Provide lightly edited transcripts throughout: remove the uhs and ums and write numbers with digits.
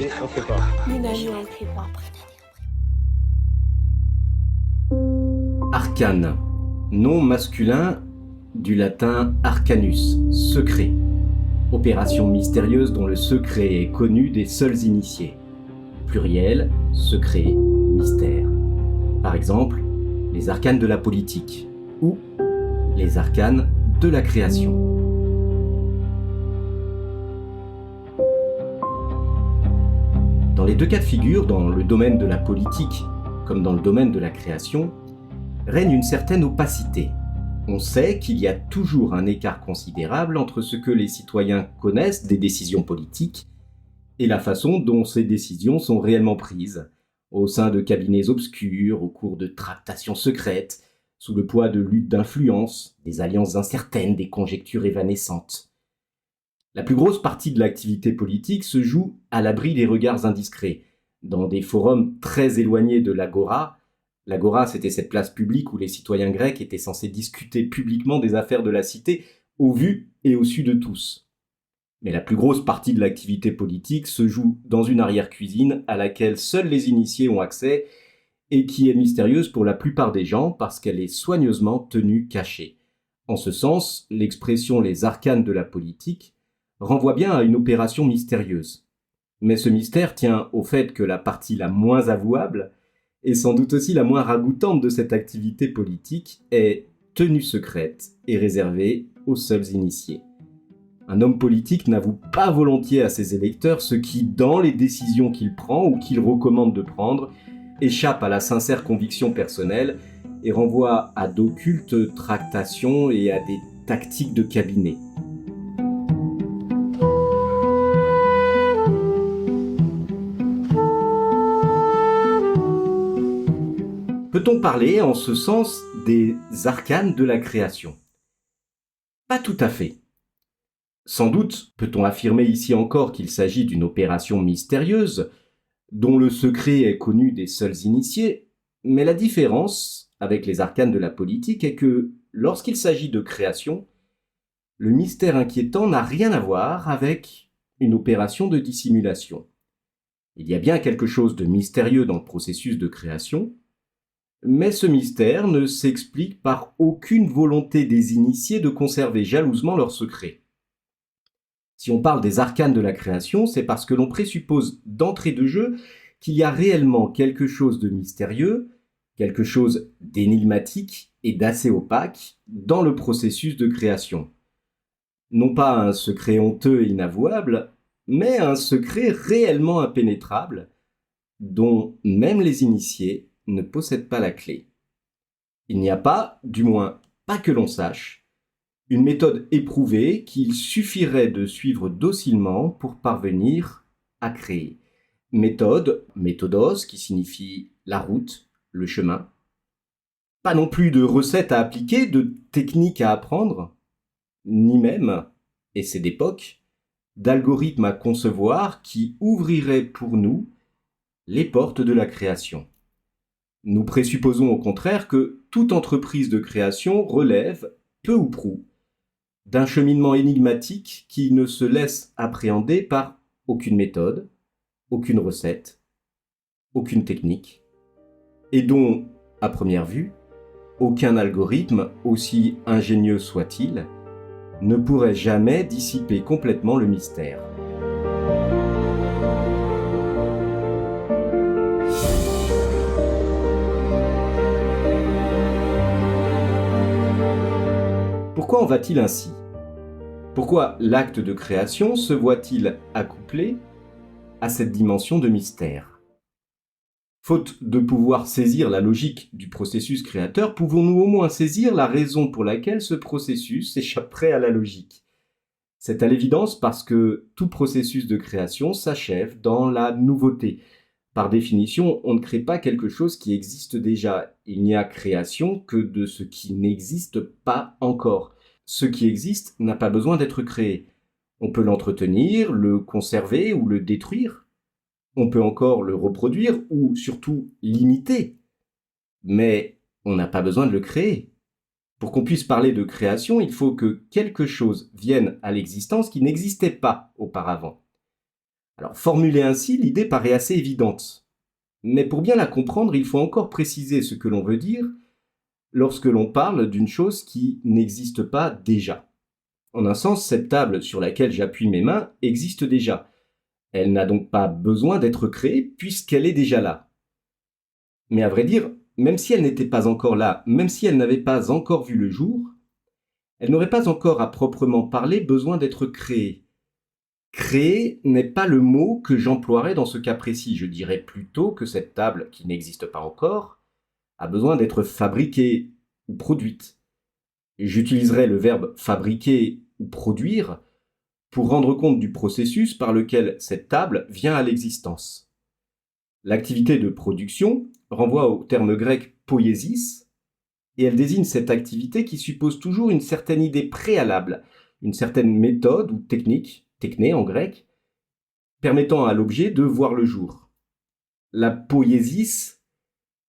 année, on fait pas. Une année, on le prépare. Arcane, nom masculin du latin arcanus, secret. Opération mystérieuse dont le secret est connu des seuls initiés. Pluriel, secret, mystère. Par exemple, les arcanes de la politique ou les arcanes de la création. Dans les deux cas de figure, dans le domaine de la politique comme dans le domaine de la création, règne une certaine opacité. On sait qu'il y a toujours un écart considérable entre ce que les citoyens connaissent des décisions politiques et la façon dont ces décisions sont réellement prises, au sein de cabinets obscurs, au cours de tractations secrètes, sous le poids de luttes d'influence, des alliances incertaines, des conjectures évanescentes. La plus grosse partie de l'activité politique se joue à l'abri des regards indiscrets, dans des forums très éloignés de l'agora. L'agora, c'était cette place publique où les citoyens grecs étaient censés discuter publiquement des affaires de la cité, au vu et au su de tous. Mais la plus grosse partie de l'activité politique se joue dans une arrière-cuisine à laquelle seuls les initiés ont accès et qui est mystérieuse pour la plupart des gens parce qu'elle est soigneusement tenue cachée. En ce sens, l'expression « les arcanes de la politique » renvoie bien à une opération mystérieuse. Mais ce mystère tient au fait que la partie la moins avouable et sans doute aussi la moins ragoûtante de cette activité politique est tenue secrète et réservée aux seuls initiés. Un homme politique n'avoue pas volontiers à ses électeurs ce qui, dans les décisions qu'il prend ou qu'il recommande de prendre, échappe à la sincère conviction personnelle et renvoie à d'occultes tractations et à des tactiques de cabinet. Peut-on parler, en ce sens, des arcanes de la création ? Pas tout à fait. Sans doute peut-on affirmer ici encore qu'il s'agit d'une opération mystérieuse, dont le secret est connu des seuls initiés, mais la différence avec les arcanes de la politique est que, lorsqu'il s'agit de création, le mystère inquiétant n'a rien à voir avec une opération de dissimulation. Il y a bien quelque chose de mystérieux dans le processus de création, mais ce mystère ne s'explique par aucune volonté des initiés de conserver jalousement leur secret. Si on parle des arcanes de la création, c'est parce que l'on présuppose d'entrée de jeu qu'il y a réellement quelque chose de mystérieux, quelque chose d'énigmatique et d'assez opaque dans le processus de création. Non pas un secret honteux et inavouable, mais un secret réellement impénétrable, dont même les initiés ne possèdent pas la clé. Il n'y a pas, du moins pas que l'on sache, une méthode éprouvée qu'il suffirait de suivre docilement pour parvenir à créer. Méthode, méthodos, qui signifie la route, le chemin. Pas non plus de recettes à appliquer, de techniques à apprendre, ni même, et c'est d'époque, d'algorithmes à concevoir qui ouvriraient pour nous les portes de la création. Nous présupposons au contraire que toute entreprise de création relève, peu ou prou, d'un cheminement énigmatique qui ne se laisse appréhender par aucune méthode, aucune recette, aucune technique, et dont, à première vue, aucun algorithme, aussi ingénieux soit-il, ne pourrait jamais dissiper complètement le mystère. Pourquoi en va-t-il ainsi ? Pourquoi l'acte de création se voit-il accouplé à cette dimension de mystère ? Faute de pouvoir saisir la logique du processus créateur, pouvons-nous au moins saisir la raison pour laquelle ce processus échapperait à la logique ? C'est à l'évidence parce que tout processus de création s'achève dans la nouveauté. Par définition, on ne crée pas quelque chose qui existe déjà. Il n'y a création que de ce qui n'existe pas encore. Ce qui existe n'a pas besoin d'être créé. On peut l'entretenir, le conserver ou le détruire. On peut encore le reproduire ou surtout l'imiter. Mais on n'a pas besoin de le créer. Pour qu'on puisse parler de création, il faut que quelque chose vienne à l'existence qui n'existait pas auparavant. Alors, formulée ainsi, l'idée paraît assez évidente. Mais pour bien la comprendre, il faut encore préciser ce que l'on veut dire lorsque l'on parle d'une chose qui n'existe pas déjà. En un sens, cette table sur laquelle j'appuie mes mains existe déjà. Elle n'a donc pas besoin d'être créée puisqu'elle est déjà là. Mais à vrai dire, même si elle n'était pas encore là, même si elle n'avait pas encore vu le jour, elle n'aurait pas encore à proprement parler besoin d'être créée. Créer n'est pas le mot que j'emploierais dans ce cas précis. Je dirais plutôt que cette table, qui n'existe pas encore, a besoin d'être fabriquée ou produite. Et j'utiliserai le verbe fabriquer ou produire pour rendre compte du processus par lequel cette table vient à l'existence. L'activité de production renvoie au terme grec poiesis, et elle désigne cette activité qui suppose toujours une certaine idée préalable, une certaine méthode ou technique, techné en grec, permettant à l'objet de voir le jour. La poiesis,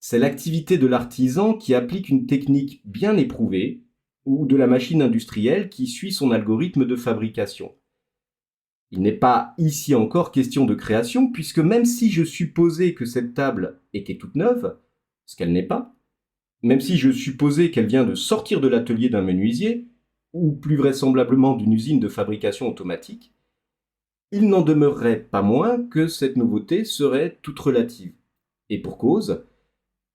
c'est l'activité de l'artisan qui applique une technique bien éprouvée, ou de la machine industrielle qui suit son algorithme de fabrication. Il n'est pas ici encore question de création, puisque même si je supposais que cette table était toute neuve, ce qu'elle n'est pas, même si je supposais qu'elle vient de sortir de l'atelier d'un menuisier, ou plus vraisemblablement d'une usine de fabrication automatique, il n'en demeurerait pas moins que cette nouveauté serait toute relative. Et pour cause,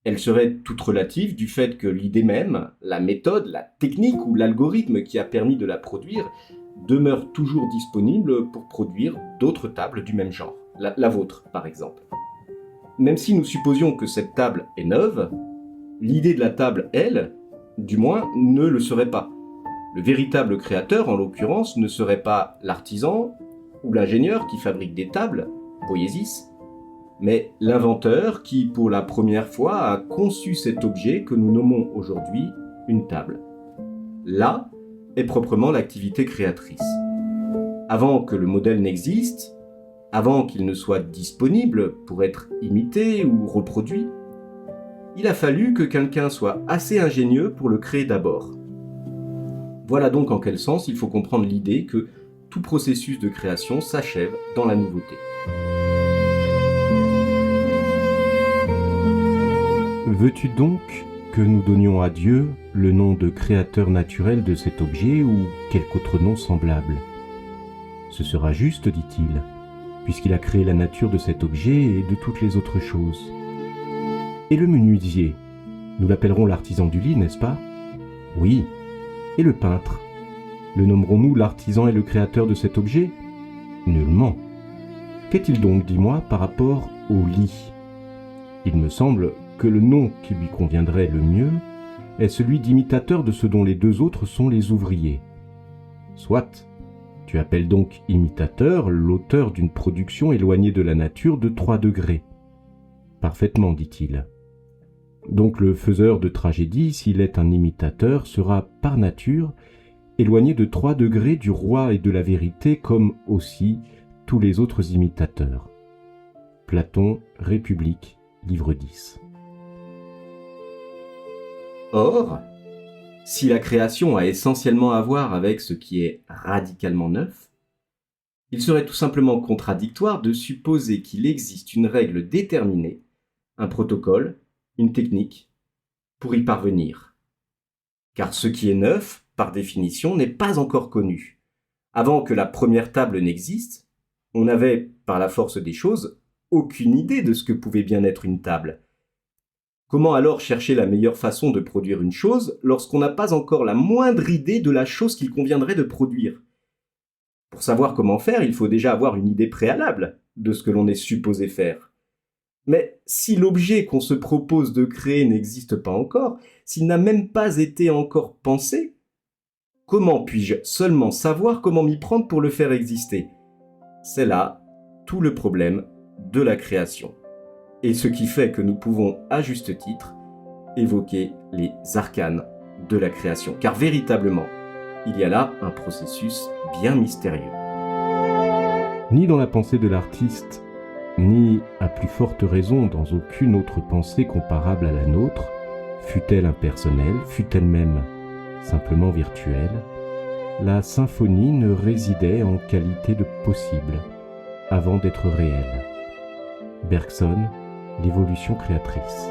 elle serait toute relative du fait que l'idée même, la méthode, la technique ou l'algorithme qui a permis de la produire demeure toujours disponible pour produire d'autres tables du même genre, la vôtre par exemple. Même si nous supposions que cette table est neuve, l'idée de la table, elle, du moins, ne le serait pas. Le véritable créateur, en l'occurrence, ne serait pas l'artisan ou l'ingénieur qui fabrique des tables, poiesis, mais l'inventeur qui, pour la première fois, a conçu cet objet que nous nommons aujourd'hui une table. Là est proprement l'activité créatrice. Avant que le modèle n'existe, avant qu'il ne soit disponible pour être imité ou reproduit, il a fallu que quelqu'un soit assez ingénieux pour le créer d'abord. Voilà donc en quel sens il faut comprendre l'idée que tout processus de création s'achève dans la nouveauté. Veux-tu donc que nous donnions à Dieu le nom de créateur naturel de cet objet ou quelque autre nom semblable? Ce sera juste, dit-il, puisqu'il a créé la nature de cet objet et de toutes les autres choses. Et le menuisier, nous l'appellerons l'artisan du lit, n'est-ce pas? Oui. Et le peintre, le nommerons-nous l'artisan et le créateur de cet objet? Nullement. Qu'est-il donc, dis-moi, par rapport au lit? Il me semble que le nom qui lui conviendrait le mieux est celui d'imitateur de ce dont les deux autres sont les ouvriers. Soit, tu appelles donc imitateur l'auteur d'une production éloignée de la nature de 3 degrés. Parfaitement, dit-il. Donc le faiseur de tragédie, s'il est un imitateur, sera par nature éloigné de 3 degrés du roi et de la vérité, comme aussi tous les autres imitateurs. Platon, République, livre 10. Or, si la création a essentiellement à voir avec ce qui est radicalement neuf, il serait tout simplement contradictoire de supposer qu'il existe une règle déterminée, un protocole, une technique, pour y parvenir. Car ce qui est neuf, par définition, n'est pas encore connu. Avant que la première table n'existe, on n'avait, par la force des choses, aucune idée de ce que pouvait bien être une table. Comment alors chercher la meilleure façon de produire une chose lorsqu'on n'a pas encore la moindre idée de la chose qu'il conviendrait de produire? Pour savoir comment faire, il faut déjà avoir une idée préalable de ce que l'on est supposé faire. Mais si l'objet qu'on se propose de créer n'existe pas encore, s'il n'a même pas été encore pensé, comment puis-je seulement savoir comment m'y prendre pour le faire exister? C'est là tout le problème de la création. Et ce qui fait que nous pouvons, à juste titre, évoquer les arcanes de la création. Car véritablement, il y a là un processus bien mystérieux. Ni dans la pensée de l'artiste, ni, à plus forte raison, dans aucune autre pensée comparable à la nôtre, fût-elle impersonnelle, fût-elle même simplement virtuelle, la symphonie ne résidait en qualité de possible. avant d'être réel. Bergson, l'évolution créatrice.